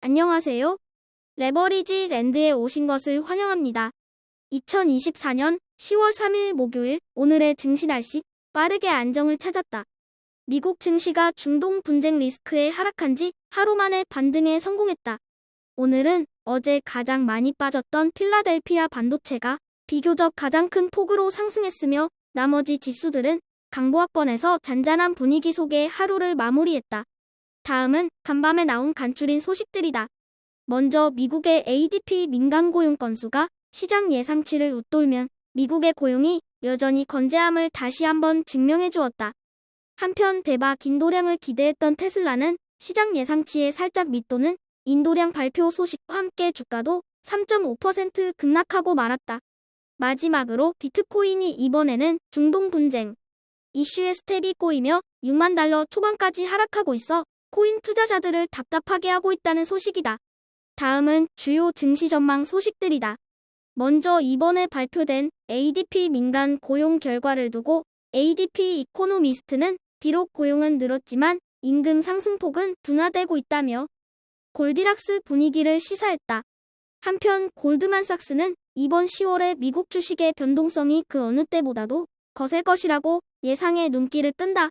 안녕하세요. 레버리지 랜드에 오신 것을 환영합니다. 2024년 10월 3일 목요일 오늘의 증시 날씨 빠르게 안정을 찾았다. 미국 증시가 중동 분쟁 리스크에 하락한 지 하루 만에 반등에 성공했다. 오늘은 어제 가장 많이 빠졌던 필라델피아 반도체가 비교적 가장 큰 폭으로 상승했으며 나머지 지수들은 강보합권에서 잔잔한 분위기 속에 하루를 마무리했다. 다음은 간밤에 나온 간추린 소식들이다. 먼저 미국의 ADP 민간 고용 건수가 시장 예상치를 웃돌면 미국의 고용이 여전히 건재함을 다시 한번 증명해 주었다. 한편 대박 인도량을 기대했던 테슬라는 시장 예상치에 살짝 밑도는 인도량 발표 소식과 함께 주가도 3.5% 급락하고 말았다. 마지막으로 비트코인이 이번에는 중동 분쟁 이슈에 스텝이 꼬이며 6만 달러 초반까지 하락하고 있어 코인 투자자들을 답답하게 하고 있다는 소식이다. 다음은 주요 증시 전망 소식들이다. 먼저 이번에 발표된 ADP 민간 고용 결과를 두고 ADP 이코노미스트는 비록 고용은 늘었지만 임금 상승폭은 둔화되고 있다며 골디락스 분위기를 시사했다. 한편 골드만삭스는 이번 10월에 미국 주식의 변동성이 그 어느 때보다도 거셀 것이라고 예상에 눈길을 끈다.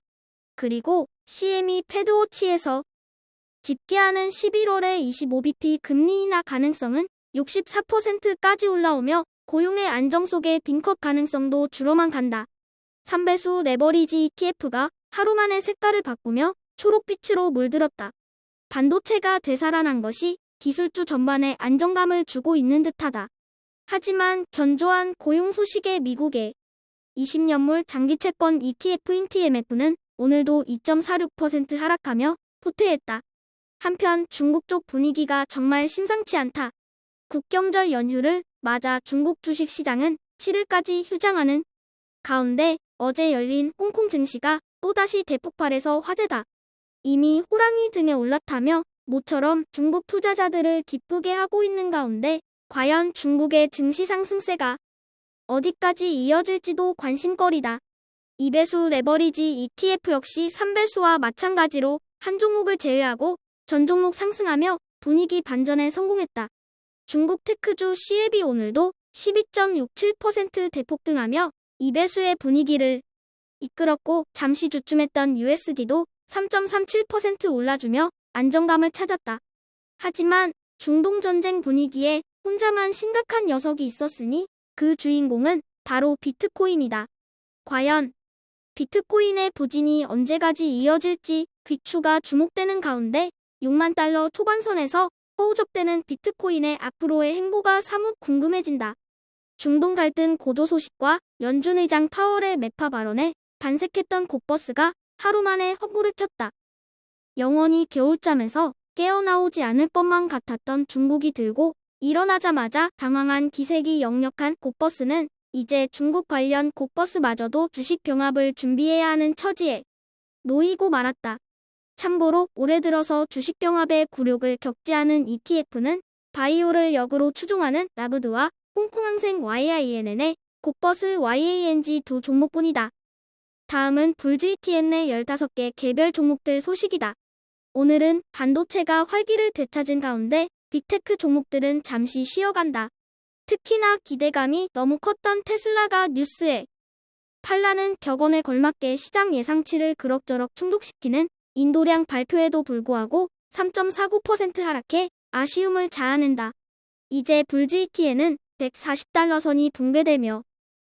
그리고 CME 패드워치에서 집계하는 11월의 25bp 금리 인하 가능성은 64%까지 올라오며 고용의 안정 속에 빈컷 가능성도 줄어만 간다. 3배수 레버리지 ETF가 하루 만에 색깔을 바꾸며 초록빛으로 물들었다. 반도체가 되살아난 것이 기술주 전반에 안정감을 주고 있는 듯하다. 하지만 견조한 고용 소식에 미국의 20년물 장기채권 ETF 인티MF는 오늘도 2.46% 하락하며 후퇴했다. 한편 중국 쪽 분위기가 정말 심상치 않다. 국경절 연휴를 맞아 중국 주식시장은 7일까지 휴장하는 가운데 어제 열린 홍콩 증시가 또다시 대폭발해서 화제다. 이미 호랑이 등에 올라타며 모처럼 중국 투자자들을 기쁘게 하고 있는 가운데 과연 중국의 증시 상승세가 어디까지 이어질지도 관심거리다. 2배수 레버리지 ETF 역시 3배수와 마찬가지로 한 종목을 제외하고 전 종목 상승하며 분위기 반전에 성공했다. 중국 테크주 시앱이 오늘도 12.67% 대폭등하며 2배수의 분위기를 이끌었고 잠시 주춤했던 USD도 3.37% 올라주며 안정감을 찾았다. 하지만 중동 전쟁 분위기에 혼자만 심각한 녀석이 있었으니 그 주인공은 바로 비트코인이다. 과연 비트코인의 부진이 언제까지 이어질지 귀추가 주목되는 가운데 6만 달러 초반선에서 허우적대는 비트코인의 앞으로의 행보가 사뭇 궁금해진다. 중동 갈등 고조 소식과 연준 의장 파월의 매파 발언에 반색했던 곧버스가 하루 만에 허브를 폈다. 영원히 겨울잠에서 깨어나오지 않을 것만 같았던 중국이 들고 일어나자마자 당황한 기색이 역력한 곧버스는 이제 중국 관련 곧버스마저도 주식 병합을 준비해야 하는 처지에 놓이고 말았다. 참고로 올해 들어서 주식 병합의 굴욕을 겪지 않은 ETF는 바이오를 역으로 추종하는 라브드와 홍콩항생 YINN의 곧버스 YANG 두 종목뿐이다. 다음은 불GTN의 15개 개별 종목들 소식이다. 오늘은 반도체가 활기를 되찾은 가운데 빅테크 종목들은 잠시 쉬어간다. 특히나 기대감이 너무 컸던 테슬라가 뉴스에 팔라는 격언에 걸맞게 시장 예상치를 그럭저럭 충족시키는 인도량 발표에도 불구하고 3.49% 하락해 아쉬움을 자아낸다. 이제 불GTN은 140달러 선이 붕괴되며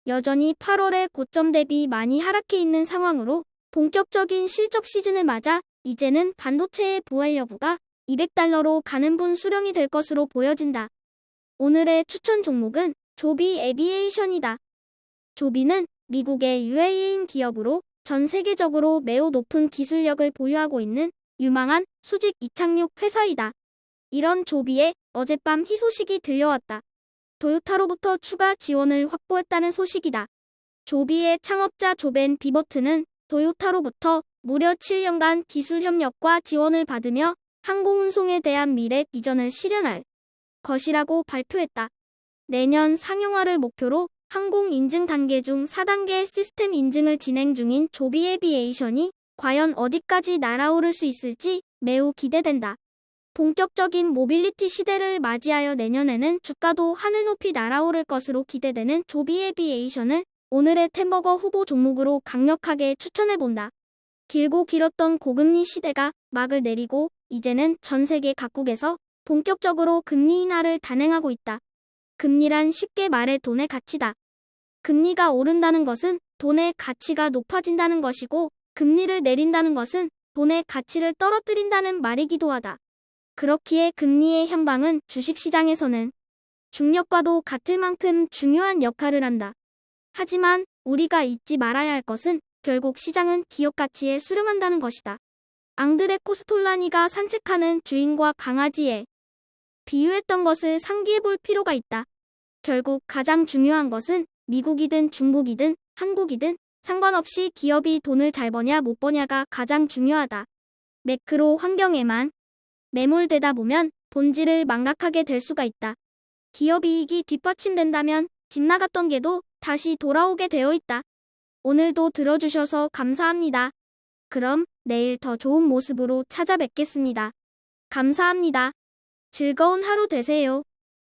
여전히 8월의 고점 대비 많이 하락해 있는 상황으로 본격적인 실적 시즌을 맞아 이제는 반도체의 부활 여부가 200달러로 가는 분 수령이 될 것으로 보여진다. 오늘의 추천 종목은 조비 에비에이션이다. 조비는 미국의 UAE인 기업으로 전 세계적으로 매우 높은 기술력을 보유하고 있는 유망한 수직 이착륙 회사이다. 이런 조비에 어젯밤 희소식이 들려왔다. 도요타로부터 추가 지원을 확보했다는 소식이다. 조비의 창업자 조벤 비버트는 도요타로부터 무려 7년간 기술 협력과 지원을 받으며 항공운송에 대한 미래 비전을 실현할 것이라고 발표했다. 내년 상용화를 목표로 항공 인증 단계 중 4단계 시스템 인증을 진행 중인 조비 에비에이션이 과연 어디까지 날아오를 수 있을지 매우 기대된다. 본격적인 모빌리티 시대를 맞이하여 내년에는 주가도 하늘 높이 날아오를 것으로 기대되는 조비 에비에이션을 오늘의 템버거 후보 종목으로 강력하게 추천해본다. 길고 길었던 고금리 시대가 막을 내리고 이제는 전 세계 각국에서 본격적으로 금리 인하를 단행하고 있다. 금리란 쉽게 말해 돈의 가치다. 금리가 오른다는 것은 돈의 가치가 높아진다는 것이고 금리를 내린다는 것은 돈의 가치를 떨어뜨린다는 말이기도 하다. 그렇기에 금리의 향방은 주식시장에서는 중력과도 같을 만큼 중요한 역할을 한다. 하지만 우리가 잊지 말아야 할 것은 결국 시장은 기업 가치에 수렴한다는 것이다. 앙드레 코스톨라니가 산책하는 주인과 강아지에 비유했던 것을 상기해 볼 필요가 있다. 결국 가장 중요한 것은 미국이든 중국이든 한국이든 상관없이 기업이 돈을 잘 버냐 못 버냐가 가장 중요하다. 매크로 환경에만 매몰되다 보면 본질을 망각하게 될 수가 있다. 기업 이익이 뒷받침된다면 집 나갔던 개도 다시 돌아오게 되어 있다. 오늘도 들어주셔서 감사합니다. 그럼 내일 더 좋은 모습으로 찾아뵙겠습니다. 감사합니다. 즐거운 하루 되세요.